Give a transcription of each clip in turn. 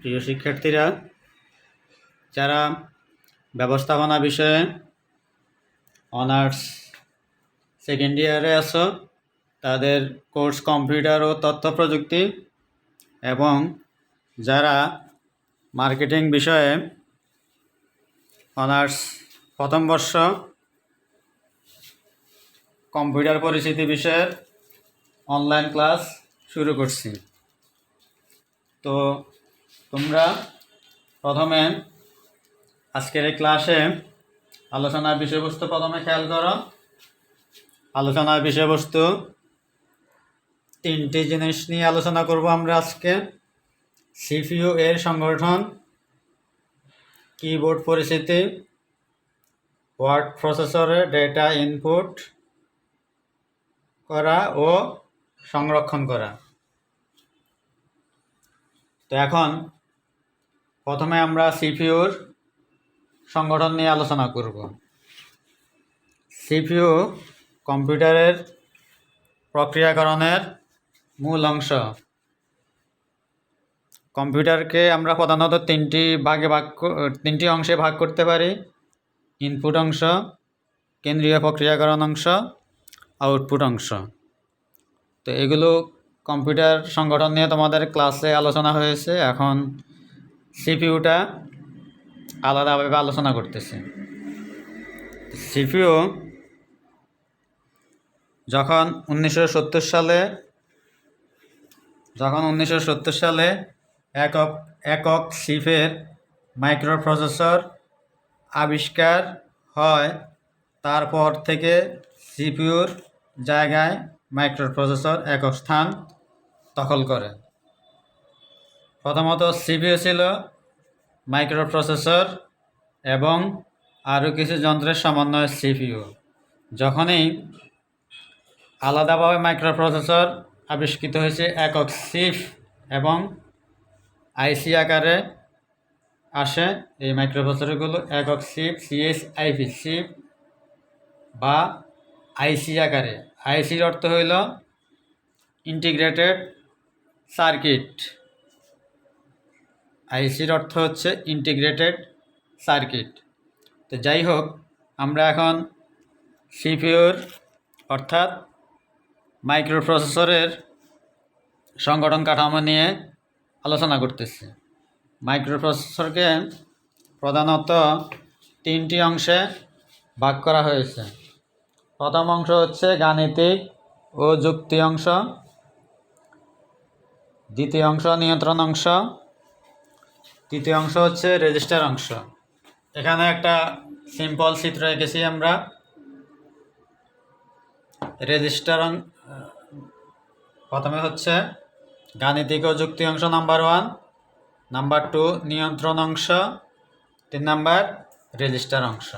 প্রিয় শিক্ষার্থীরা, যারা ব্যবস্থাপনা বিষয়ে অনার্স সেকেন্ড ইয়ারে আছো, তাদের কোর্স কম্পিউটার ও তথ্য প্রযুক্তি, এবং যারা মার্কেটিং বিষয়ে অনার্স প্রথম বর্ষ কম্পিউটার পরিচিতি বিষয়ের অনলাইন ক্লাস শুরু করছি। তো তোমরা প্রথমে আজকের এই ক্লাসে আলোচনার বিষয়বস্তু প্রথমে খেয়াল করো। আলোচনার বিষয়বস্তু তিনটি জিনিস নিয়ে আলোচনা করব আমরা আজকে: সিপিইউ এর সংগঠন, কিবোর্ড পরিচিতি, ওয়ার্ড প্রসেসরে ডেটা ইনপুট করা ও সংরক্ষণ করা। তো এখন প্রথমে আমরা সিপিইউর সংগঠন নিয়ে আলোচনা করব। সিপিইউ কম্পিউটারের প্রক্রিয়াকরণের মূল অংশ। কম্পিউটারকে আমরা প্রধানত তিনটি অংশে ভাগ করতে পারি: ইনপুট অংশ, কেন্দ্রীয় প্রক্রিয়াকরণ অংশ, আউটপুট অংশ। তো এগুলো কম্পিউটার সংগঠন নিয়ে তোমাদের ক্লাসে আলোচনা হয়েছে। এখন সিপিইউটা আলাদাভাবে আলোচনা করতেছি। সিপিইউ যখন 1970 সালে একক চিপের মাইক্রোপ্রসেসর আবিষ্কার হয়, তারপর থেকে সিপিইউর জায়গায় মাইক্রোপ্রসেসর একক স্থান দখল করে। প্রথমত সিপিইউ ছিল মাইক্রোপ্রসেসর এবং আরও কিছু যন্ত্রের সমন্বয় সিপিইউ। যখনই আলাদাভাবে মাইক্রোপ্রসেসর আবিষ্কৃত হয়েছে, একক চিপ এবং আইসি আকারে আসে। এই মাইক্রোপ্রসেসরগুলো একক চিপ, সিএসআইপি চিপ বা আইসি আকারে। আইসির অর্থ হইল ইন্টিগ্রেটেড সার্কিট। আইসির অর্থ হচ্ছে ইন্টিগ্রেটেড সার্কিট। তো যাই হোক, আমরা এখন সিপিইউর অর্থাৎ মাইক্রোপ্রসেসরের সংগঠন কাঠামো নিয়ে আলোচনা করতেছি। মাইক্রোপ্রসেসরকে প্রধানত তিনটি অংশে ভাগ করা হয়েছে। প্রথম অংশ হচ্ছে গাণিতিক ও যুক্তি অংশ, দ্বিতীয় অংশ নিয়ন্ত্রণ অংশ, তৃতীয় অংশ হচ্ছে রেজিস্টার অংশ। এখানে একটা সিম্পল চিত্র এঁকেছি আমরা। প্রথমে হচ্ছে গাণিতিক ও যুক্তি অংশ নাম্বার 1, নাম্বার 2 নিয়ন্ত্রণ অংশ, 3 নাম্বার রেজিস্টার অংশ।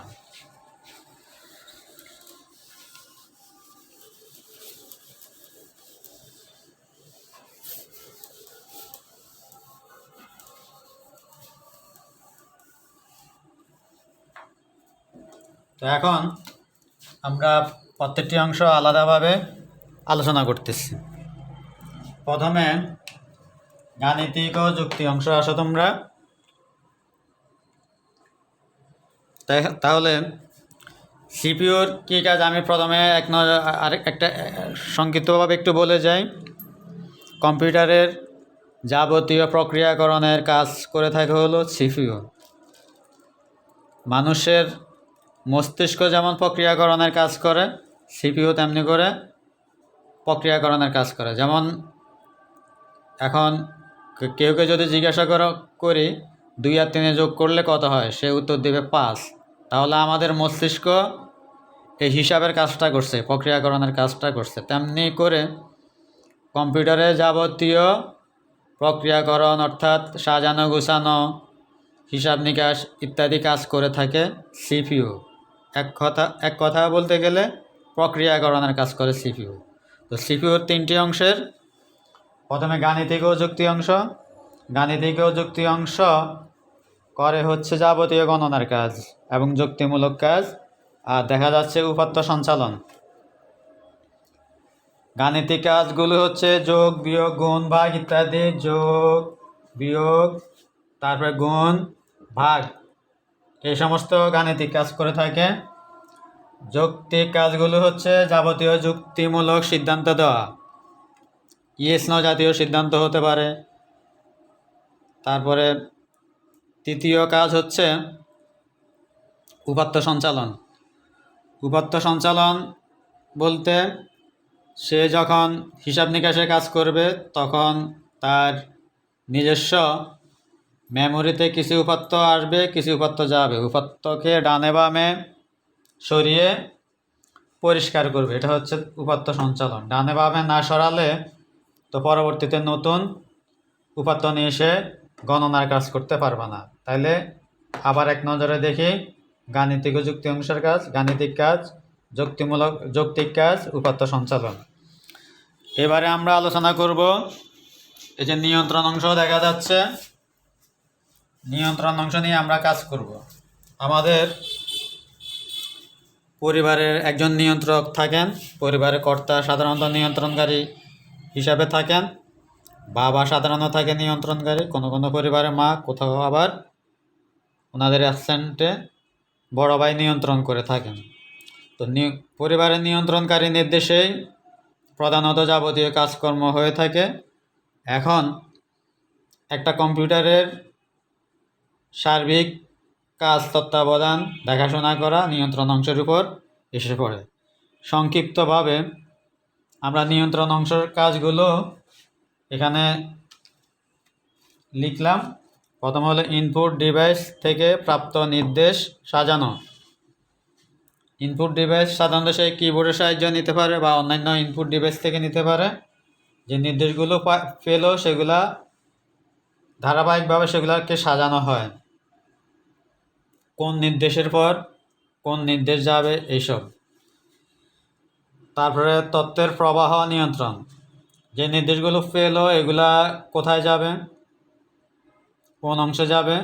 তো এখন আমরা প্রত্যেকটি অংশ আলাদাভাবে আলোচনা করতেছি। প্রথমে গাণিতিক ও যুক্তি অংশ আসো তোমরা। তাহলে সিপিইউর কী কাজ আমি প্রথমে একটা সংক্ষিপ্তভাবে একটু বলে যাই। কম্পিউটারের যাবতীয় প্রক্রিয়াকরণের কাজ করে থাকে হলো সিপিইউ। মানুষের মস্তিষ্ক যেমন প্রক্রিয়াকরণের কাজ করে, সিপিইউ তেমনি করে প্রক্রিয়াকরণের কাজ করে। যেমন এখন কেউকে যদি জিজ্ঞাসা করি 2 আর 3 যোগ করলে কত হয়, সে উত্তর দেবে 5। তাহলে আমাদের মস্তিষ্ক এই হিসাবের কাজটা করছে, প্রক্রিয়াকরণের কাজটা করছে। তেমনি করে কম্পিউটারে যাবতীয় প্রক্রিয়াকরণ অর্থাৎ সাজানো গোছানো, হিসাব নিকাশ ইত্যাদি কাজ করে থাকে সিপিইউ। এক কথা বলতে গেলে প্রক্রিয়াকরণের কাজ করে সিপিইউ। তো সিপিইউর তিনটি অংশের, প্রথমে গাণিতিক ও যুক্তি অংশ। গাণিতিক ও যুক্তি অংশ করে হচ্ছে যাবতীয় গণনার কাজ এবং যুক্তিমূলক কাজ, আর দেখা যাচ্ছে উপাত্ত সঞ্চালন। গাণিতিক কাজগুলো হচ্ছে যোগ, বিয়োগ, গুণ, ভাগ ইত্যাদি। যোগ, বিয়োগ, তারপরে গুণ, ভাগ, এই সমস্ত গাণিতিক কাজ করে থাকে। যৌক্তিক কাজগুলো হচ্ছে যাবতীয় যুক্তিমূলক সিদ্ধান্ত দেওয়া, ইয়েস নো জাতীয় সিদ্ধান্ত হতে পারে। তারপরে তৃতীয় কাজ হচ্ছে উপাত্ত সঞ্চালন। উপাত্ত সঞ্চালন বলতে সে যখন হিসাব নিকাশের কাজ করবে তখন তার নিজস্ব মেমোরিতে কিছু উপাত্ত আসবে, কিছু উপাত্ত যাবে। উপাত্তকে ডানে বামে সরিয়ে পরিষ্কার করবে, এটা হচ্ছে উপাত্ত সঞ্চালন। ডানে বামে না সরালে তো পরবর্তীতে নতুন উপাত্ত নিয়ে এসে গণনার কাজ করতে পারবে না। তাইলে আবার এক নজরে দেখি গাণিতিক ও যুক্তি অংশের কাজ, গাণিতিক কাজ, যৌক্তিক কাজ, উপাত্ত সঞ্চালন। এবারে আমরা আলোচনা করব এই যে নিয়ন্ত্রণ অংশ দেখা যাচ্ছে, নিয়ন্ত্রণ অংশ নিয়ে আমরা কাজ করব। আমাদের পরিবারের একজন নিয়ন্ত্রক থাকেন, পরিবারের কর্তা সাধারণত নিয়ন্ত্রণকারী হিসাবে থাকেন। বাবা সাধারণত থাকে নিয়ন্ত্রণকারী, কোনো কোনো পরিবারে মা, কোথাও আবার ওনাদের অ্যাবসেন্টে বড় ভাই নিয়ন্ত্রণ করে থাকেন। তো পরিবারের নিয়ন্ত্রণকারী নির্দেশেই প্রধানত যাবতীয় কাজকর্ম হয়ে থাকে। এখন একটা কম্পিউটারের সার্বিক কাজ তত্ত্বাবধান দেখাশোনা করা নিয়ন্ত্রণ অংশের উপর এসে পড়ে। সংক্ষিপ্তভাবে আমরা নিয়ন্ত্রণ অংশের কাজগুলো এখানে লিখলাম। প্রথম হলো ইনপুট ডিভাইস থেকে প্রাপ্ত নির্দেশ সাজানো। ইনপুট ডিভাইস সাধারণত সেই কিবোর্ডের সাহায্য নিতে পারে বা অন্যান্য ইনপুট ডিভাইস থেকে নিতে পারে। যে নির্দেশগুলো পেলো সেগুলা ধারাবাহিকভাবে সেগুলোকে সাজানো হয়, কোন নির্দেশের পর কোন নির্দেশ যাবে এইসব। তারপরে তথ্যের প্রবাহ নিয়ন্ত্রণ, যে নির্দেশগুলো পেলো এগুলা কোথায় যাবে, কোন অংশে যাবে,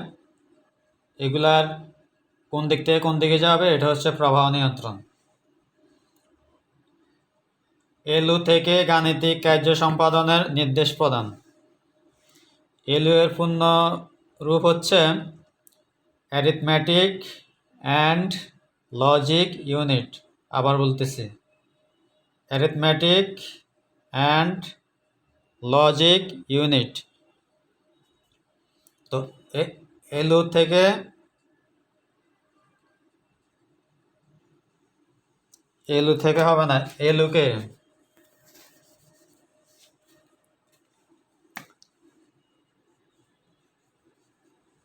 এগুলার কোন দিক থেকে কোন দিকে যাবে, এটা হচ্ছে প্রবাহ নিয়ন্ত্রণ। এলইউ থেকে গাণিতিক কার্য সম্পাদনের নির্দেশ প্রদান। এলইউ এর পূর্ণ রূপ হচ্ছে অ্যারিথমেটিক অ্যান্ড লজিক ইউনিট। আবার বলতেছি, অ্যারিথমেটিক অ্যান্ড লজিক ইউনিট। তো এলইউ থেকে হবে না,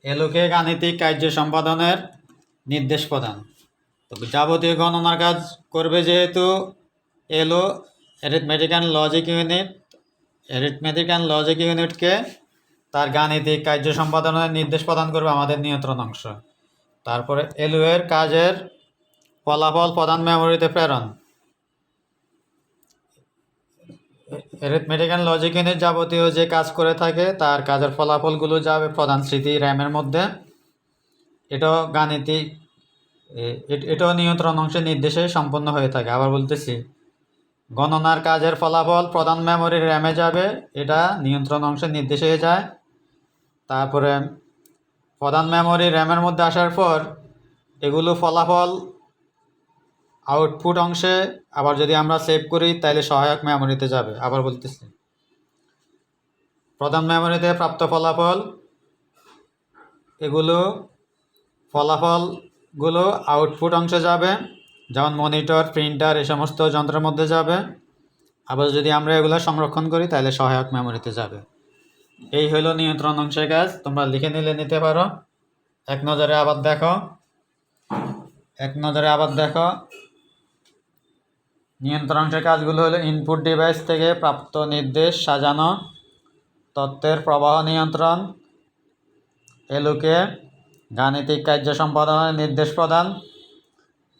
এলইউকে গাণিতিক কার্য সম্পাদনের নির্দেশ প্রদান। তো যাবতীয় গণনার কাজ করবে যেহেতু এলইউ, অ্যারিথমেটিক অ্যান্ড লজিক ইউনিটকে তার গাণিতিক কার্য সম্পাদনের নির্দেশ প্রদান করবে আমাদের নিয়ন্ত্রণ অংশ। তারপরে এলইউ এর কাজের ফলাফল প্রধান মেমোরিতে প্রেরণ। অ্যারিথমেটিক অ্যান্ড লজিক ইউনিট যাবতীয় যে কাজ করে থাকে তার কাজের ফলাফলগুলো যাবে প্রধান স্মৃতি র্যামের মধ্যে। এটাও নিয়ন্ত্রণ অংশের নির্দেশে সম্পন্ন হয়ে থাকে। আবার বলতেছি, গণনার কাজের ফলাফল প্রধান মেমোরির র্যামে যাবে, এটা নিয়ন্ত্রণ অংশের নির্দেশে যায়। তারপরে প্রধান মেমোরি র্যামের মধ্যে আসার পর এগুলো ফলাফল আউটপুট অংশে, আবার যদি আমরা সেভ করি তাহলে সহায়ক মেমোরিতে যাবে। আবার বলতেছি, প্রধান মেমোরিতে প্রাপ্ত ফলাফল, এগুলো ফলাফলগুলো আউটপুট অংশে যাবে, যেমন মনিটর, প্রিন্টার, এই সমস্ত যন্ত্রের মধ্যে যাবে। আবার যদি আমরা এগুলো সংরক্ষণ করি তাহলে সহায়ক মেমোরিতে যাবে। এই হলো নিয়ন্ত্রণ অংশের কাজ। তোমরা লিখে নিতে পারো। এক নজরে আবার দেখো নিয়ন্ত্রণ অংশের কাজগুলো হলো ইনপুট ডিভাইস থেকে প্রাপ্ত নির্দেশ সাজানো, তথ্যের প্রবাহ নিয়ন্ত্রণ, এলইউকে গাণিতিক কার্য সম্পাদনের নির্দেশ প্রদান,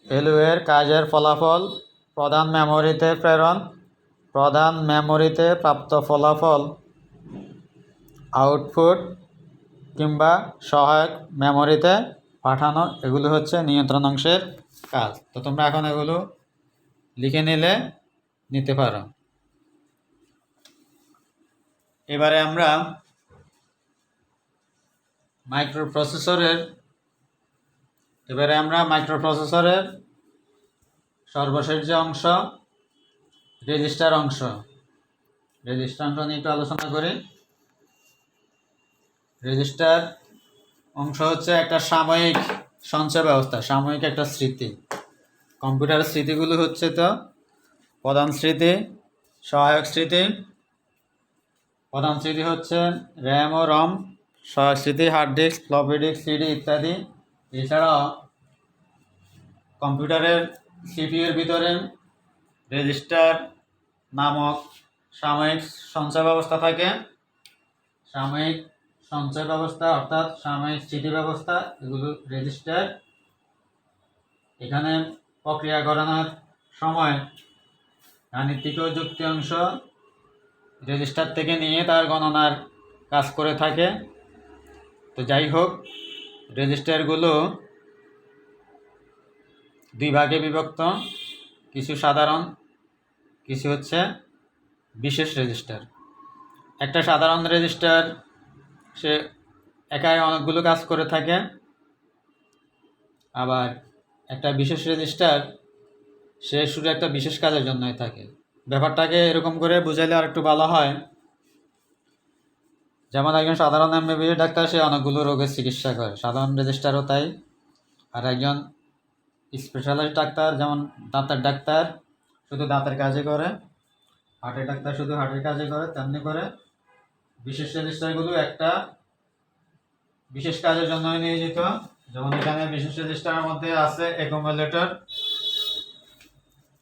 এলইউ এর কাজের ফলাফল প্রধান মেমোরিতে প্রেরণ, প্রধান মেমোরিতে প্রাপ্ত ফলাফল আউটপুট কিংবা সহায়ক মেমোরিতে পাঠানো। এগুলো হচ্ছে নিয়ন্ত্রণ অংশের কাজ। তো তোমরা এখন এগুলো লিখে নিতে পারো। এবারে আমরা মাইক্রোপ্রসেসরের এবারে আমরা মাইক্রোপ্রসেসরের সর্বশেষ যে অংশ রেজিস্টার অংশ নিয়ে একটু আলোচনা করি। রেজিস্টার অংশ হচ্ছে একটা সাময়িক সঞ্চয় ব্যবস্থা, সাময়িক একটা স্মৃতি। কম্পিউটারের স্মৃতিগুলো হচ্ছে তো প্রধান স্মৃতি, সহায়ক স্মৃতি। প্রধান স্মৃতি হচ্ছে র্যাম ও রম, সহায়ক স্মৃতি hard disk, floppy disk, CD ইত্যাদি। এছাড়াও কম্পিউটারের সিপিইউর ভিতরে রেজিস্টার নামক সাময়িক সঞ্চয় ব্যবস্থা থাকে। সাময়িক সঞ্চয় ব্যবস্থা অর্থাৎ সাময়িক স্মৃতি ব্যবস্থা, এগুলো রেজিস্টার। এখানে প্রক্রিয়াকরণের সময় গাণিতিক ও যুক্তি অংশ রেজিস্টার থেকে নিয়ে তার গণনার কাজ করে থাকে। তো যাই হোক, রেজিস্টারগুলো দুই ভাগে বিভক্ত, কিছু সাধারণ, কিছু হচ্ছে বিশেষ রেজিস্টার। একটা সাধারণ রেজিস্টার সে একাই অনেকগুলো কাজ করে থাকে, আবার একটা বিশেষ রেজিস্টার সে শুধু একটা বিশেষ কাজের জন্যই থাকে। ব্যাপারটাকে এরকম করে বুঝাইলে আর একটু ভালো হয়। যেমন একজন সাধারণ এমবিবিএস ডাক্তার, সে অনেকগুলো রোগের চিকিৎসা করে, সাধারণ রেজিস্টারও তাই। আর একজন স্পেশালিস্ট ডাক্তার, যেমন দাঁতের ডাক্তার, শুধু দাঁতের কাজে করে, হার্টের ডাক্তার শুধু হার্টের কাজে করে, তেমনি করে বিশেষ রেজিস্টারগুলো একটা বিশেষ কাজের জন্য নিয়োজিত। যেমন এখানে বিশেষ রেজিস্টারের মধ্যে আছে অ্যাকুমুলেটর।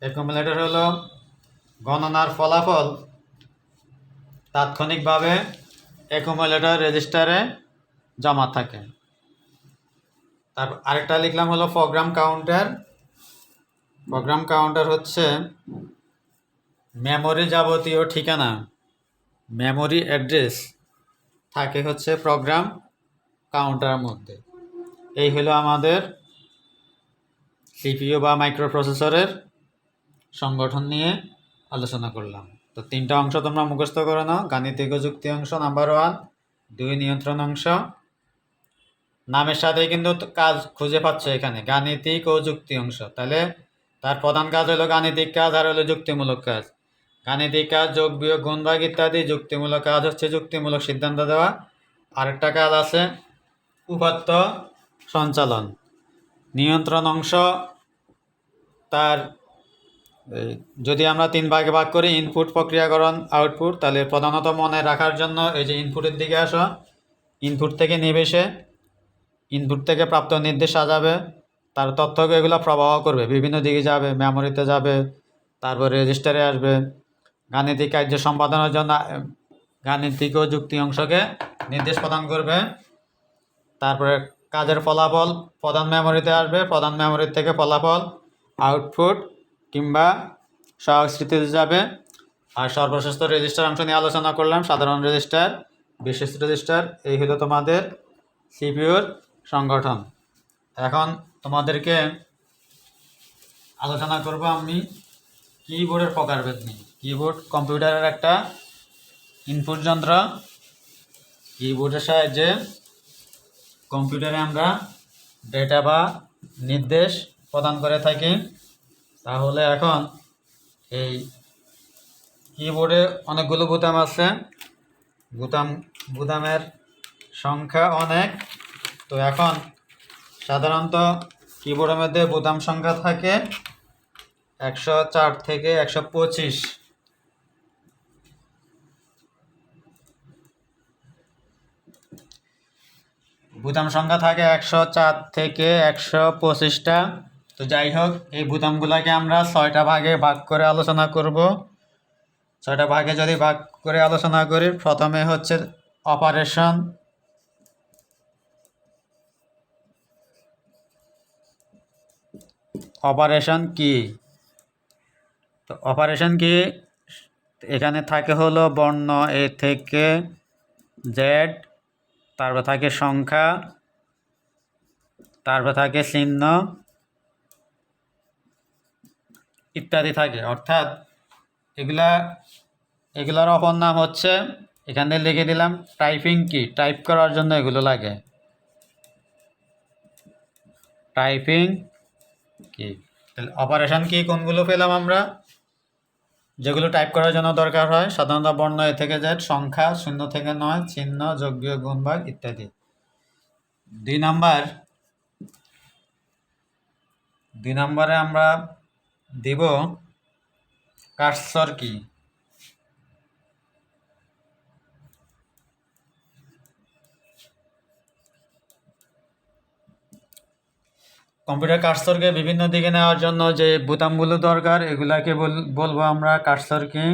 অ্যাকুমুলেটর হলো গণনার ফলাফল তাৎক্ষণিকভাবে অ্যাকুমুলেটর রেজিস্টারে জমা থাকে। তারপর আরেকটা লিখলাম হলো প্রোগ্রাম কাউন্টার। প্রোগ্রাম কাউন্টার হচ্ছে মেমোরি যাবতীয় ঠিকানা, মেমোরি অ্যাড্রেস থাকে হচ্ছে প্রোগ্রাম কাউন্টারের মধ্যে। এই হলো আমাদের সিপিইউ বা মাইক্রোপ্রসেসরের সংগঠন নিয়ে আলোচনা করলাম। তো তিনটা অংশ তোমরা মুখস্থ করে নাও। গাণিতিক ও যুক্তি অংশ নাম্বার 1, 2 নিয়ন্ত্রণ অংশ। নামের সাথেই কিন্তু কাজ খুঁজে পাচ্ছে এখানে, গাণিতিক ও যুক্তি অংশ। তাহলে তার প্রধান কাজ হলো গাণিতিক কাজ আর হলো যুক্তিমূলক কাজ। গাণিতিক কাজ যোগ বিয়োগ গুণ ভাগ ইত্যাদি, যুক্তিমূলক কাজ হচ্ছে যুক্তিমূলক সিদ্ধান্ত দেওয়া। আরেকটা কাজ আছে উপাত্ত সঞ্চালন। নিয়ন্ত্রণ অংশ তার যদি আমরা 3 ভাগে ভাগ করি, ইনপুট, প্রক্রিয়াকরণ, আউটপুট, তাহলে প্রধানত মনে রাখার জন্য এই যে ইনপুটের দিকে আসো, ইনপুট থেকে নিবেশে, ইনপুট থেকে প্রাপ্ত নির্দেশ সাজাবে, তার তথ্যকে এগুলো প্রবাহ করবে, বিভিন্ন দিকে যাবে, মেমোরিতে যাবে, তারপর রেজিস্টারে আসবে। গাণিতিক কার্য সম্পাদনের জন্য গাণিতিক ও যুক্তি অংশকে নির্দেশ প্রদান করবে। তারপরে কাজের ফলাফল প্রধান মেমোরিতে আসবে, প্রধান মেমোরি থেকে ফলাফল আউটপুট কিংবা সহায়ক স্মৃতিতে যাবে। আর সর্বশেষ রেজিস্টার অংশ নিয়ে আলোচনা করলাম, সাধারণ রেজিস্টার, বিশেষ রেজিস্টার। এই হলো তোমাদের সিপিইউর সংগঠন। এখন তোমাদেরকে আলোচনা করব আমি কিবোর্ডের প্রকারভেদ নিয়ে। কিবোর্ড কম্পিউটারের একটা ইনপুট যন্ত্র। কিবোর্ডের সাহায্যে কম্পিউটারে আমরা ডেটা বা নির্দেশ প্রদান করে থাকি। তাহলে এখন এই কিবোর্ডে অনেকগুলো বোতাম আছে, বোতামের সংখ্যা অনেক। তো এখন সাধারণত কিবোর্ডের মধ্যে বোতাম সংখ্যা থাকে 104 থেকে 125। বোতাম সংখ্যা থাকে 104 থেকে 125টা। তো যাই হোক, এই বোতামগুলোকে আমরা 6টা ভাগে ভাগ করে আলোচনা করব। 6টা ভাগে যদি ভাগ করে আলোচনা করি, প্রথমে হচ্ছে অপারেশন, অপারেশন কি। তো অপারেশন কি, এখানে থাকে হলো বর্ণ এ থেকে জেড, তারপর থাকে সংখ্যা, তারপর থাকে চিহ্ন ইত্যাদি থাকে। অর্থাৎ এগুলার অপর নাম হচ্ছে, এখানে লিখে দিলাম টাইপিং কি, টাইপ করার জন্য এগুলো লাগে। টাইপিং কি। তাহলে অপারেশন কি কোনগুলো পেলাম আমরা, যেগুলো টাইপ করার জন্য দরকার হয়? সাধারণত বর্ণ এ থেকে জেড, সংখ্যা 0 থেকে 9, চিহ্ন, যোগ বিয়োগ গুণ ভাগ ইত্যাদি। 2 নম্বরে আমরা দিব কার্সর কি। কম্পিউটার কার্সরকে বিভিন্ন দিকে নেওয়ার জন্য যে বোতামগুলো দরকার এগুলাকে বলবো আমরা কার্সর কি।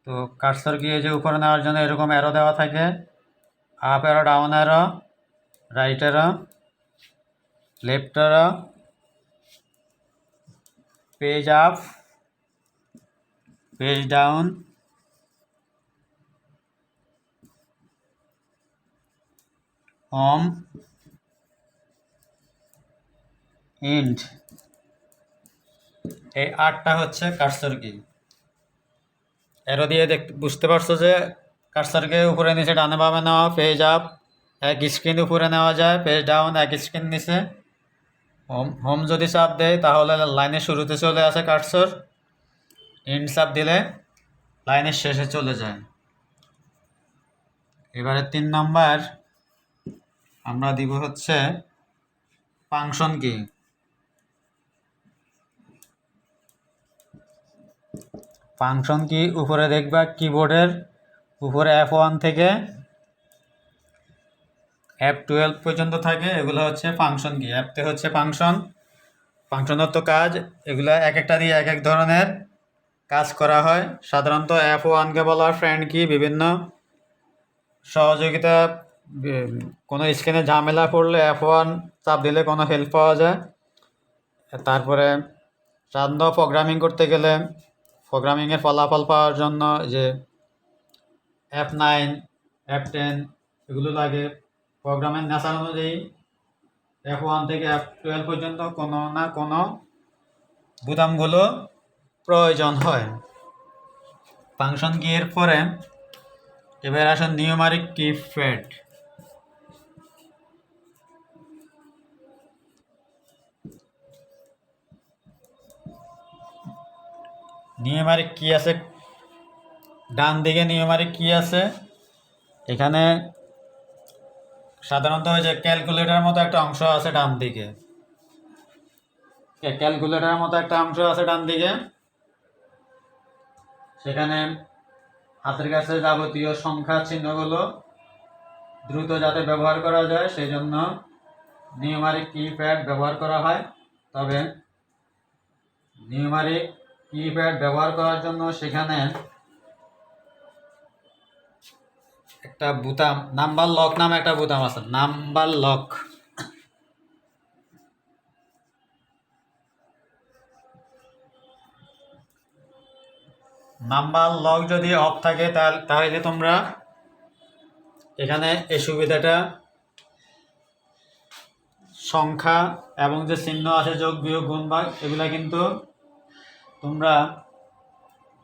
তো কার্সর কি এই যে উপরে নেওয়ার জন্য এরকম অ্যারো দেওয়া থাকে, up arrow, down arrow, right arrow, left arrow, page up, page down, home, end. এই 8টা হচ্ছে কার্সর কি। অ্যারো দিয়ে বুঝতে পারছো যে কার্সরকে উপরে নিচে ডানে বামে নেওয়া, পেজ আপ এক স্ক্রিন উপরে নেওয়া যায়, পেজ ডাউন এক স্ক্রিন নিচে। হোম হোম যদি চাপ দেয় তাহলে লাইনের শুরুতে চলে আসে কার্সর, এন্ড চাপ দিলে লাইনের শেষে চলে যায়। এবারে 3 নাম্বার আমরা দিব হচ্ছে ফাংশন কি। ফাংশন কি উপরে দেখবা কিবোর্ডের উপরে F1 থেকে F12 পর্যন্ত থাকে, এগুলো হচ্ছে ফাংশন কি। অ্যাপতে হচ্ছে ফাংশন, ফাংশনের তো কাজ, এগুলো এক একটা দিয়ে এক এক ধরনের কাজ করা হয়। সাধারণত F1কে বলা হয় ফ্রেন্ড কি, বিভিন্ন সহযোগিতা, কোনো স্ক্রিনে ঝামেলা পড়লে F1 চাপ দিলে কোনো হেল্প পাওয়া যায়। তারপরে সাধারণত প্রোগ্রামিং করতে গেলে প্রোগ্রামিংয়ের ফলাফল পাওয়ার জন্য যে F9, F10 এগুলো লাগে। প্রোগ্রামের নেশার অনুযায়ী F1 থেকে F12 পর্যন্ত কোনো না কোনো বোতামগুলো প্রয়োজন হয়। ফাংশন কি এর পরে এবার আসুন নিউমারিক কিপ্যাড। নিউমারিক কি আছে, ডান দিকে নিউমারিক কি আছে, এখানে সাধারণত ওই যে ক্যালকুলেটরের মতো একটা অংশ আছে ডান দিকে, ক্যালকুলেটরের মতো একটা অংশ আছে ডান দিকে, সেখানে হাতের কাছে যাবতীয় সংখ্যা চিহ্নগুলো দ্রুত যাতে ব্যবহার করা যায় সেই জন্য নিউমারিক কিপ্যাড ব্যবহার করা হয়। তবে নিউমারিক কিপ্যাড ব্যবহার করার জন্য সেখানে একটা বোতাম, নাম্বার লক নামে একটা বোতাম আছে, নাম্বার লক। নাম্বার লক যদি অফ থাকে তাহলে তোমরা এখানে এই সুবিধাটা, সংখ্যা এবং যে চিহ্ন আছে যোগ বিয়োগ গুণ ভাগ, এগুলা কিন্তু তোমরা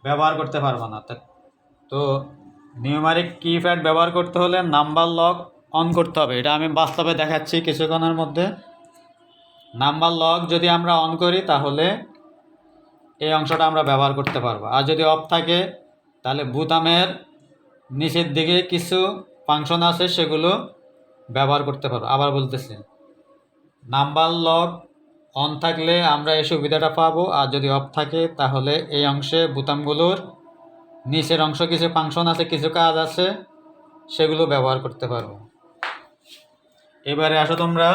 ব্যবহার করতে পারবে না। তো নিউমারিক কিপ্যাড ব্যবহার করতে হলে নাম্বার লক অন করতে হবে। এটা আমি বাস্তবে দেখাচ্ছি কিছুক্ষণের মধ্যে। নাম্বার লক যদি আমরা অন করি তাহলে এই অংশটা আমরা ব্যবহার করতে পারবো। আর যদি অফ থাকে তাহলে বোতামের নিচের দিকে কিছু ফাংশন আছে সেগুলো ব্যবহার করতে পারবো। আবার বলতেছি, নাম্বার লক অন থাকলে আমরা এই সুবিধাটা পাবো, আর যদি অফ থাকে তাহলে এই অংশে বোতামগুলোর নিচের অংশ কিছু ফাংশন আছে, কিছু কাজ আছে, সেগুলো ব্যবহার করতে পারবো। এবারে আসো তোমরা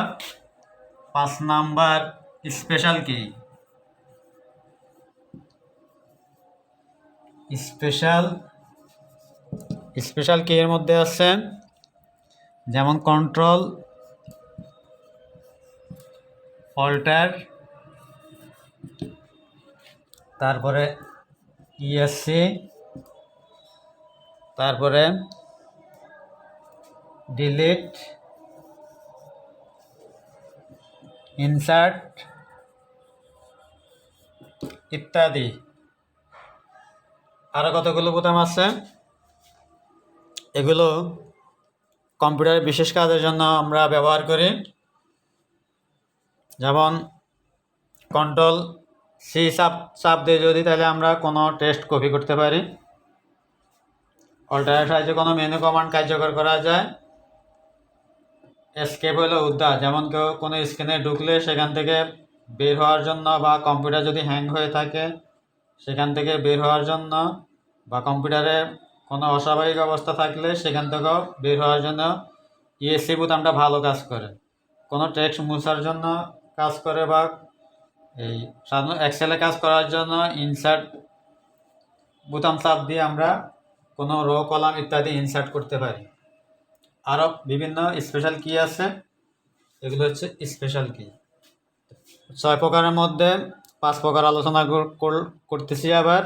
5 নাম্বার স্পেশাল কি। স্পেশাল কি এর মধ্যে আছে যেমন কন্ট্রোল, অল্টার, তারপরে ইএসসি, তারপরে ডিলিট, ইনসার্ট ইত্যাদি। আরও কতগুলো বোতাম আছে, এগুলো কম্পিউটারের বিশেষ কাজের জন্য আমরা ব্যবহার করি। যেমন কন্ট্রোল সি চাপ দিয়ে যদি তাহলে আমরা কোনো টেক্সট কপি করতে পারি। অল্টারের সাহায্যে কোনো মেনু কমান্ড কার্যকর করা যায়। এসকেপ হলো উদ্ধার, যেমন কেউ কোনো স্ক্রিনে ঢুকলে সেখান থেকে বের হওয়ার জন্য, বা কম্পিউটার যদি হ্যাং হয়ে থাকে সেখান থেকে বের হওয়ার জন্য, বা কম্পিউটারে কোনো অস্বাভাবিক অবস্থা থাকলে সেখান থেকেও বের হওয়ার জন্য ইএসসি বোতামটা ভালো কাজ করে। কোনো টেক্সট মুছার জন্য কাজ করে, বা এই সাধারণত এক্সেলে কাজ করার জন্য ইনসার্ট বোতাম চাপ দিয়ে আমরা কোনো রো কলাম ইত্যাদি ইনসার্ট করতে পারি। আরও বিভিন্ন স্পেশাল কি আছে, এগুলো হচ্ছে স্পেশাল কি। 6 প্রকারের মধ্যে 5 প্রকার আলোচনা করতেছি। আবার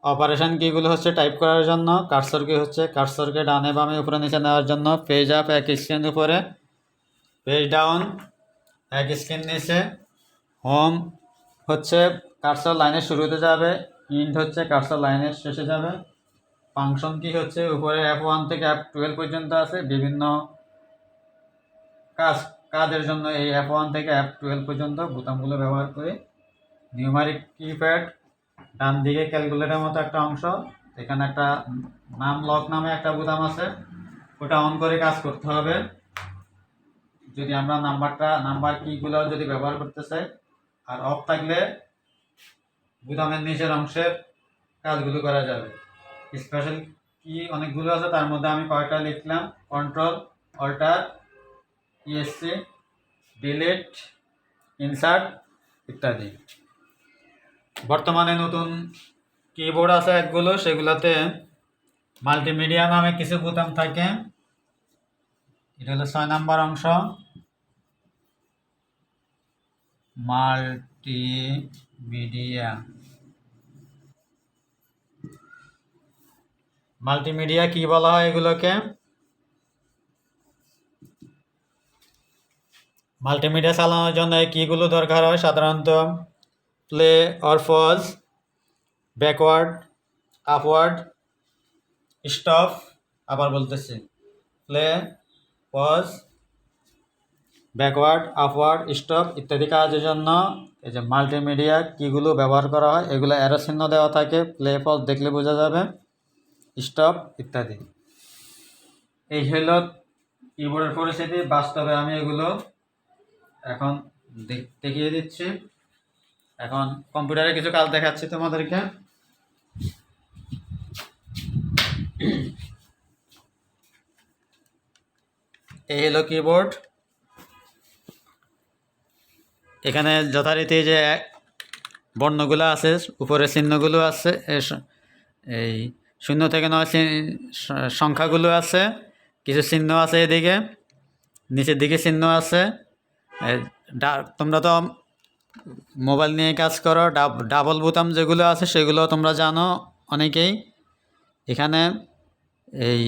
অপারেশন কিগুলো হচ্ছে টাইপ করার জন্য, কার্সর কি হচ্ছে কার্সরকে ডানে বামে উপরে নিচে নেওয়ার জন্য, পেজ আপ এক স্ক্রিন উপরে, পেজ ডাউন এক স্ক্রিন নিচে, হোম হচ্ছে কার্সর লাইনের শুরুতে যাবে, ইন্ড হচ্ছে কার্সর লাইনের শেষে যাবে, ফাংশন কি হচ্ছে উপরে F1 থেকে F12 পর্যন্ত আছে, বিভিন্ন কাজের জন্য এই F1 থেকে F12 পর্যন্ত বোতামগুলো ব্যবহার করে। নিউমারিক কিপ্যাড ডান দিকে ক্যালকুলেটরের মতো একটা অংশ, এখানে একটা নাম লক নামে একটা বোতাম আছে, ওটা অন করে কাজ করতে হবে যদি আমরা নাম্বার কিগুলো যদি ব্যবহার করতে চাই। আর অফ থাকলে বোতামের নিচের অংশের কাজগুলো করা যাবে। স্পেশাল কি অনেকগুলো আছে, তার মধ্যে আমি কয়টা লিখলাম: control, alter, ESC, delete, insert ইত্যাদি। বর্তমানে নতুন কিবোর্ড আছে একগুলো, সেগুলোতে মাল্টিমিডিয়া নামে কিছু বোতাম থাকে। এটা হলো 6 নাম্বার অংশ, মাল্টিমিডিয়া। মাল্টিমিডিয়া কি বলা হয় এগুলোকে? মাল্টিমিডিয়া চালানোর জন্য এই কিগুলো দরকার হয় সাধারণত: play or pause, backward, upward, stop. আবার বলতেছি, play, pause, backward, upward, stop ইত্যাদি কাজের জন্য এই যে মাল্টিমিডিয়া কিগুলো ব্যবহার করা হয়। এগুলো অ্যারো চিহ্ন দেওয়া থাকে, প্লে পজ দেখলে বোঝা যাবে, স্টপ ইত্যাদি। এই হলো কিবোর্ডের পরিস্থিতি। বাস্তবে আমি এগুলো এখন দেখিয়ে দিচ্ছি। এখন কম্পিউটারে কিছু কাজ দেখাচ্ছি তোমাদেরকে। এই হলো কিবোর্ড। এখানে যথারীতি যে বর্ণগুলো আছে, উপরে চিহ্নগুলো আছে, এই 0 থেকে 9 সংখ্যাগুলো আছে, কিছু চিহ্ন আছে এদিকে, নিচের দিকে চিহ্ন আছে। তোমরা তো মোবাইল নিয়ে কাজ করো, ডাবল বোতাম যেগুলো আছে সেগুলো তোমরা জানো অনেকেই। এখানে এই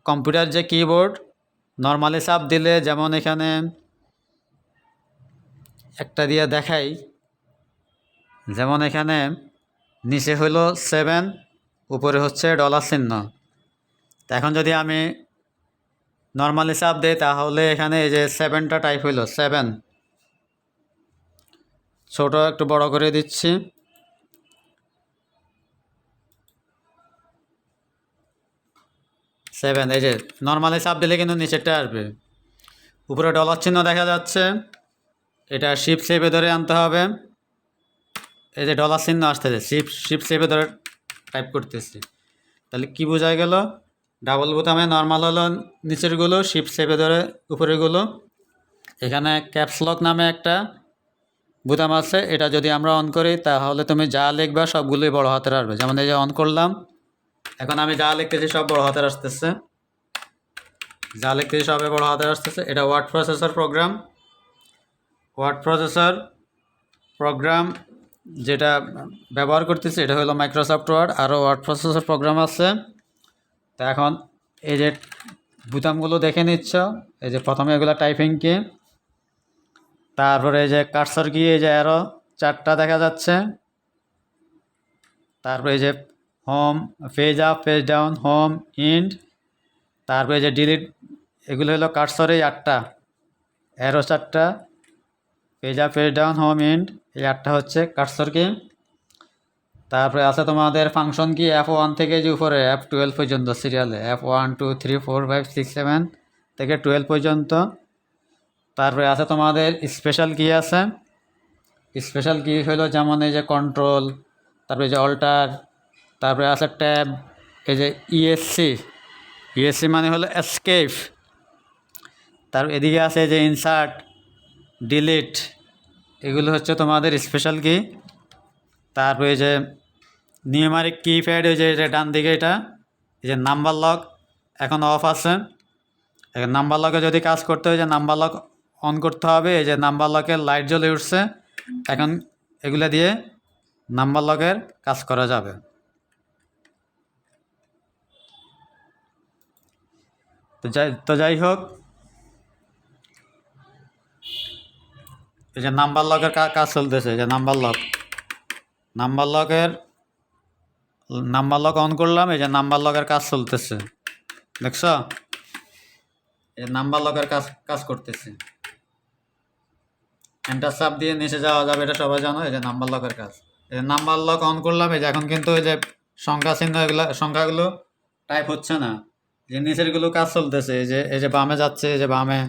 কম্পিউটার যে কিবোর্ড নর্মালি চাপ দিলে, যেমন এখানে একটা দিয়ে দেখাই, যেমন এখানে নিচে হলো 7, উপরে হচ্ছে ডলার চিহ্ন। এখন যদি আমি নর্মালি চাপ দিই তাহলে এখানে এই যে 7টা টাইপ হইল 7। ছোট একটু বড় করে দিচ্ছি। 7, এই যে নর্মালি চাপ দিলে কিন্তু নিচেরটা আসবে। উপরে ডলার চিহ্ন দেখা যাচ্ছে, এটা শিফট চেপে ধরে আনতে হবে। এই যে ডলার চিহ্ন আসতেছে, শিফট চেপে ধরে টাইপ করতেছি। তাহলে কি বোঝা গেল? ডাবল বোতামে নর্মাল হলো নিচেরগুলো, শিফট চেপে ধরে উপরেরগুলো। এখানে ক্যাপস লক নামে একটা বোতাম আছে, এটা যদি আমরা অন করি তাহলে তুমি যা লিখবা সবগুলোই বড় হাতের আসবে। যেমন এই যে অন করলাম, এখন আমি যা লিখতেছি সব বড় হাতের আসতেছে, যা লিখতেছি সবে বড় হাতের আসতেছে। এটা word processor program. Word processor program যেটা ব্যবহার করতেছি এটা হলো মাইক্রোসফট ওয়ার্ড। আরও ওয়ার্ড প্রসেসর প্রোগ্রাম আছে। তো এখন এই যে বোতামগুলো দেখে নিচ্ছ, এই যে প্রথমে এগুলো টাইপিং কি, তারপরে এই যে কার্সর কি, এই যে অ্যারো 4টা দেখা যাচ্ছে, তারপরে এই যে home, page up, page down, home, end, তারপরে এই যে ডিলিট। এগুলো হলো কার্সরে 8টা, অ্যারো 4টা, page up, page down, home, end, এই 8টা হচ্ছে কার্সর কি। তারপরে আছে তোমাদের ফাংশন কি F1 থেকে যে উপরে F12 পর্যন্ত সিরিয়ালে F1 2 3 4 5 6 7 থেকে 12 পর্যন্ত। তারপরে আছে তোমাদের স্পেশাল কি আছে। স্পেশাল কি হলো যেমন এই যে কন্ট্রোল, তারপরে যে অল্টার, তারপরে আছে ট্যাব, এই যে ইএসসি, ইএসসি মানে হলো এসকেপ। তারপর এদিকে আছে যে ইনসার্ট, ডিলিট, এগুলো হচ্ছে তোমাদের স্পেশাল কি। তারপরে যে নিউমারিক কিপ্যাড, ওই যে ডান দিকে এটা, এই যে নাম্বার লক এখন অফ আছে। এখন নাম্বার লকে যদি কাজ করতে হয়, যে নাম্বার লক অন করতে হবে। এই যে নাম্বার লকের লাইট জ্বলে উঠছে, এখন এগুলা দিয়ে নাম্বার লকের কাজ করা যাবে। তো যাই হোক, এই যে নাম্বার লকের কাজ চলতেছে। এই যে নাম্বার লক অন করলাম, এই যে নাম্বার লকের কাজ চলতেছে, দেখছো? এই যে নাম্বার লকের কাজ করতেছে। এন্টার চাপ দিয়ে নিচে যাওয়া যাবে, এটা সবাই জানো। এই যে নাম্বার লকের কাজ, এই যে নাম্বার লক অন করলাম। এই যে এখন কিন্তু এই যে সংখ্যা চিহ্ন, এগুলো সংখ্যাগুলো টাইপ হচ্ছে না, যে নিচের গুলো কাজ চলতেছে। এই যে বামে যাচ্ছে, এই যে বামে,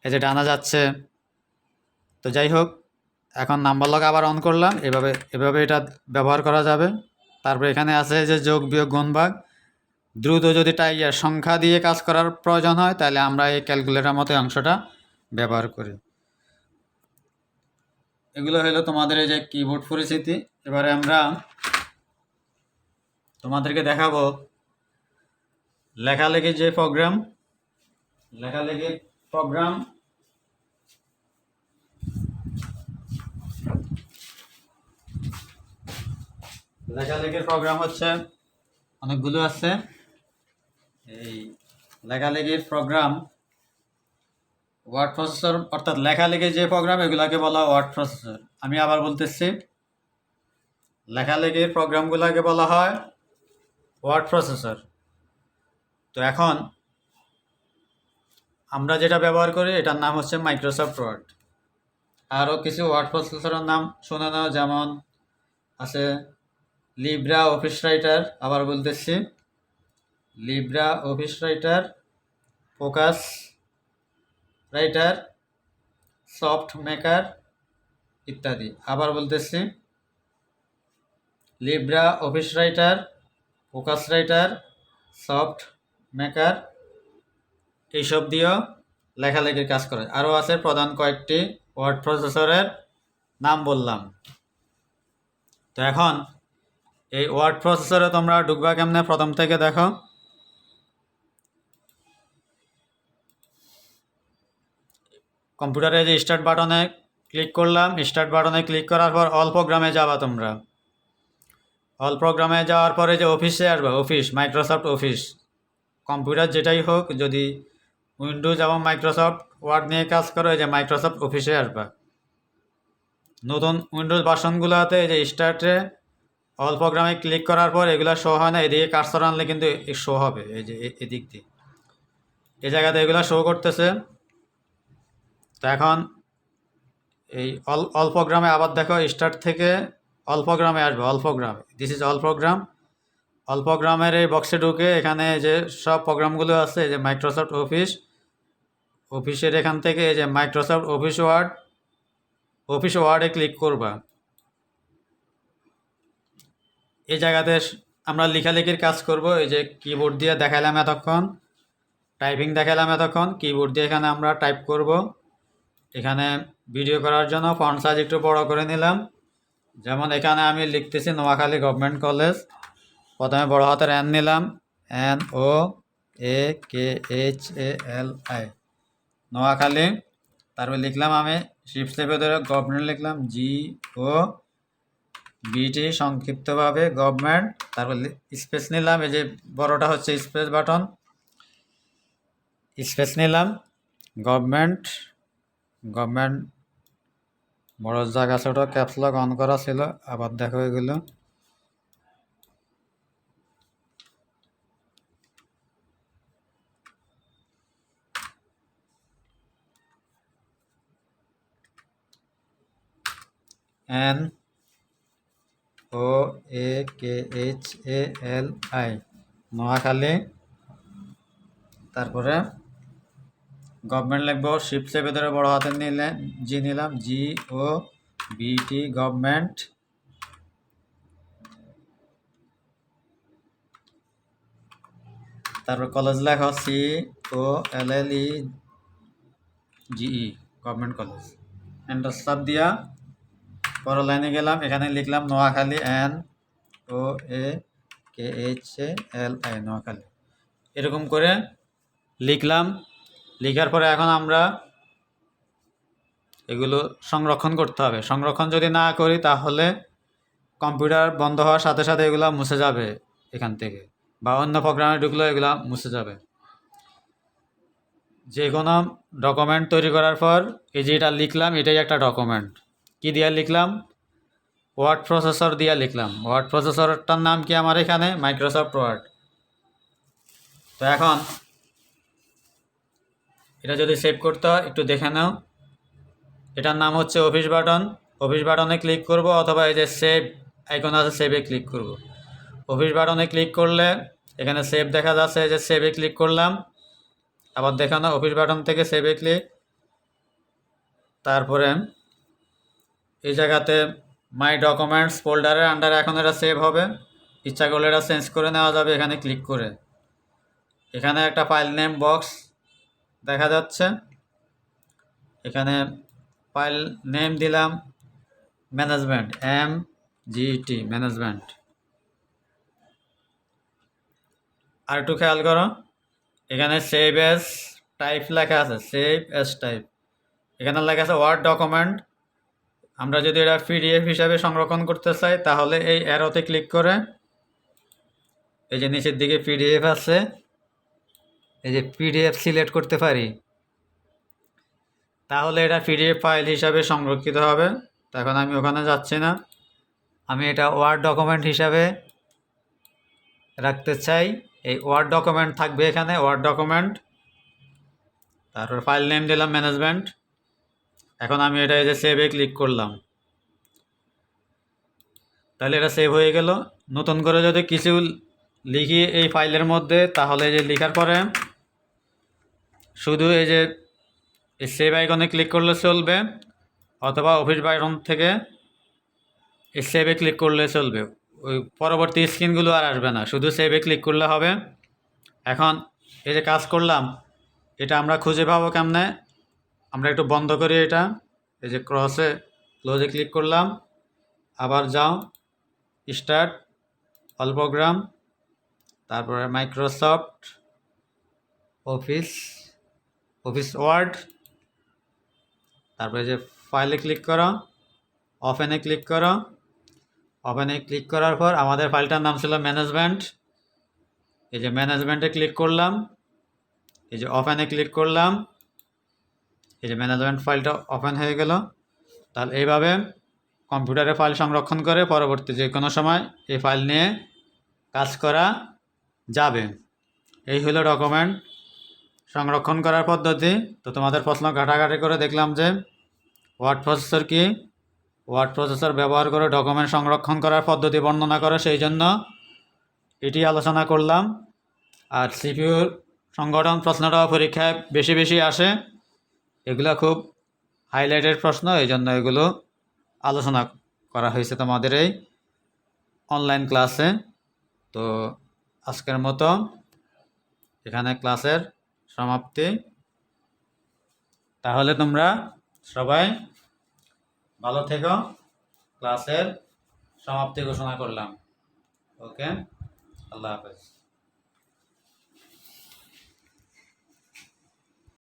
এই যে ডানা যাচ্ছে। তো যাই হোক, এখন নাম্বার লক আবার অন করলাম। এভাবে এটা ব্যবহার করা যাবে। তারপরে এখানে আছে যে যোগ, বিয়োগ, গুণ, ভাগ। দ্রুত যদি সংখ্যা দিয়ে কাজ করার প্রয়োজন হয়, তাহলে আমরা এই ক্যালকুলেটর মতো অংশটা ব্যবহার করি। এগুলো হলো তোমাদের এই যে কিবোর্ড পরিচিতি। এবারে আমরা তোমাদেরকে দেখাবো লেখালেখির যে প্রোগ্রাম। লেখালেখির প্রোগ্রাম হচ্ছে অনেকগুলো আছে। এই লেখালেখির প্রোগ্রাম, ওয়ার্ড প্রসেসর, অর্থাৎ লেখালেখির যে প্রোগ্রাম, এগুলাকে বলা ওয়ার্ড প্রসেসর। আমি আবার বলতেছি, লেখালেখির প্রোগ্রামগুলোকে বলা হয় ওয়ার্ড প্রসেসর। তো এখন আমরা যেটা ব্যবহার করি, এটার নাম হচ্ছে মাইক্রোসফট ওয়ার্ড। আরও কিছু ওয়ার্ড প্রসেসরের নাম শুনে নাও, যেমন আছে লিব্রা অফিস রাইটার, আবার বলতেছি Libra office writer, focus writer, soft maker ইত্যাদি। আবার বলতেছি Libra office writer, focus writer, soft maker, এইসব দিয়েও লেখালেখির কাজ করে। আরও আছে প্রধান কয়েকটি ওয়ার্ড প্রসেসরের নাম বললাম। তো এখন এই ওয়ার্ড প্রসেসরে তোমরা ঢুকবা কেমনে, প্রথম থেকে দেখো। কম্পিউটারে যে স্টার্ট বাটনে ক্লিক করলাম, স্টার্ট বাটনে ক্লিক করার পর অল প্রোগ্রামে যাবা তোমরা। অল প্রোগ্রামে যাওয়ার পরে যে অফিসে আসবে, অফিস, মাইক্রোসফট অফিস। কম্পিউটার যেটাই হোক, যদি উইন্ডোজ এবং মাইক্রোসফট ওয়ার্ড নিয়ে কাজ করো, এই যে মাইক্রোসফট অফিসে আসবা। নতুন উইন্ডোজ ভার্সনগুলোতে এই যে স্টার্টে অল প্রোগ্রামে ক্লিক করার পর এগুলো শো হয় না, এদিকে কার্সর আনলে কিন্তু শো হবে। এই যে এদিক দিয়ে এই জায়গাতে এগুলো শো করতেছে। তো এখন এই অল প্রোগ্রামে আবার দেখো, স্টার্ট থেকে অল প্রোগ্রামে আসবে। All program, this is all program. All প্রোগ্রামের এই বক্সে ঢুকে এখানে যে সব প্রোগ্রামগুলো আছে, এই যে মাইক্রোসফট অফিসের এখান থেকে এই যে মাইক্রোসফট অফিস ওয়ার্ডে ক্লিক করবা। এই জায়গাতে আমরা লেখালেখির কাজ করব। এই যে কিবোর্ড দিয়ে দেখালাম এতক্ষণ, টাইপিং দেখালাম এতক্ষণ, কিবোর্ড দিয়ে এখানে আমরা টাইপ করব। এখানে ভিডিও করার জন্য ফন্ট সাইজ একটু বড় করে নিলাম। যেমন এখানে আমি লিখতেছি নোয়াখালী গভর্নমেন্ট কলেজ। প্রথমে বড় হাতের এন নিলাম, NOAKHALI, নোয়াখালী। তারপরে লিখলাম আমি শিফট চেপে ধরে গভর্নমেন্ট লিখলাম, GOVT, সংক্ষিপ্তভাবে গভর্নমেন্ট। তারপর স্পেস নিলাম, এই যে বড়টা হচ্ছে স্পেস বাটন, স্পেস নিলাম। গভর্নমেন্ট বড় জায়গা ছোট, ক্যাপসলক অন করা ছিল। আবার দেখো এগুলো, NOAKHALI, নোয়াখালী। তারপরে গভর্নমেন্ট লিখবো, শিপসে ভেতরে বড় হাতের নিলে জি নিলাম, GOVT, গভর্নমেন্ট। তারপর কলেজ লেখো, COLLEGE, গভর্নমেন্ট কলেজ। এন্টার চাপ দিয়া পরের লাইনে গেলাম, এখানে লিখলাম নোয়াখালী, NOAKHALI, নোয়াখালী। এরকম করে লিখলাম। লিখার পরে এখন আমরা এগুলো সংরক্ষণ করতে হবে। সংরক্ষণ যদি না করি তাহলে কম্পিউটার বন্ধ হওয়ার সাথে সাথে এগুলো মুছে যাবে এখান থেকে, বা অন্য প্রোগ্রামে ঢুকলেও এগুলো মুছে যাবে। যে কোনো ডকুমেন্ট তৈরি করার পর এই যে এটা লিখলাম, এটাই একটা ডকুমেন্ট। কি দিয়ে লিখলাম? ওয়ার্ড প্রসেসর দিয়ে লিখলাম। ওয়ার্ড প্রসেসরটার নাম কি আমার এখানে? Microsoft Word. তো এখন এটা যদি সেভ করতে হয় একটু দেখে নাও। এটার নাম হচ্ছে অফিস বাটন। অফিস বাটনে ক্লিক করব, অথবা এই যে সেভ আইকন আছে, সেভে ক্লিক করব। অফিস বাটনে ক্লিক করলে এখানে সেভ দেখা যাচ্ছে, এই যে সেভে ক্লিক করলাম। আবার দেখানো অফিস বাটন থেকে সেভে ক্লিক। তারপরে এই জায়গাতে মাই ডকুমেন্টস ফোল্ডারের আন্ডারে এখন এটা সেভ হবে। ইচ্ছা করলে এটা চেঞ্জ করে নেওয়া যাবে এখানে ক্লিক করে। এখানে একটা ফাইল নেম বক্স দেখা যাচ্ছে, এখানে ফাইল নেম দিলাম ম্যানেজমেন্ট, MGT, ম্যানেজমেন্ট। আর একটু খেয়াল করো, এখানে সেভ এস টাইপ লেখা আছে, সেভ এস টাইপ। এখানে লেখা আছে ওয়ার্ড ডকুমেন্ট। আমরা যদি এটা PDF হিসাবে সংরক্ষণ করতে চাই তাহলে এই অ্যারোতে ক্লিক করে এই যে নিচের দিকে PDF আছে, এই যে PDF সিলেক্ট করতে পারি, তাহলে এটা PDF ফাইল হিসাবে সংরক্ষিত হবে। তো এখন আমি ওখানে যাচ্ছি না, আমি এটা ওয়ার্ড ডকুমেন্ট হিসাবে রাখতে চাই। এই ওয়ার্ড ডকুমেন্ট থাকবে এখানে, ওয়ার্ড ডকুমেন্ট। তারপর ফাইল নেম দিলাম ম্যানেজমেন্ট। এখন আমি এটা এই যে সেভে ক্লিক করলাম, তাহলে এটা সেভ হয়ে গেল। নতুন করে যদি কিছু লিখি এই ফাইলের মধ্যে, তাহলে এই যে লেখার পরে শুধু এই যে এই সেভ আইকনে ক্লিক করলে চলবে, অথবা অফিস বাটন থেকে এই সেভে ক্লিক করলে চলবে। ওই পরবর্তী স্ক্রিনগুলো আর আসবে না, শুধু সেভে ক্লিক করলে হবে। এখন এই যে কাজ করলাম, এটা আমরা খুঁজে পাবো কেমনে? আমরা একটু বন্ধ করি এটা। এই যে ক্লোজে ক্লিক করলাম, আবার যাও স্টার্ট, অল প্রোগ্রাম, তারপরে মাইক্রোসফট অফিস ওয়ার্ড, তারপরে যে ফাইলে ক্লিক করো, ওপেনে ক্লিক করো। ওপেনে ক্লিক করার পর আমাদের ফাইলটার নাম ছিল ম্যানেজমেন্ট। এই যে ম্যানেজমেন্টে ক্লিক করলাম, এই যে ওপেনে ক্লিক করলাম, এই যে ম্যানেজমেন্ট ফাইলটা ওপেন হয়ে গেল। তাহলে এইভাবে কম্পিউটারে ফাইল সংরক্ষণ করে পরবর্তী যে কোনো সময় এই ফাইল নিয়ে কাজ করা যাবে। এই হলো ডকুমেন্ট সংরক্ষণ করার পদ্ধতি। তো তোমাদের প্রশ্ন ঘাটাঘাটি করে দেখলাম যে ওয়ার্ড প্রসেসর কি, ওয়ার্ড প্রসেসর ব্যবহার করে ডকুমেন্ট সংরক্ষণ করার পদ্ধতি বর্ণনা করে, সেই জন্য এটি আলোচনা করলাম। আর সিপিইউর সংগঠন প্রশ্নটাও পরীক্ষায় বেশি বেশি আসে, এগুলো খুব হাইলাইটেড প্রশ্ন, এই জন্য এগুলো আলোচনা করা হয়েছে তোমাদের এই অনলাইন ক্লাসে। তো আজকের মতো এখানে ক্লাসের সমাপ্তি। তাহলে তোমরা সবাই ভালো থেকো। ক্লাসের সমাপ্তি ঘোষণা করলাম। ওকে, আল্লাহ হাফেজ।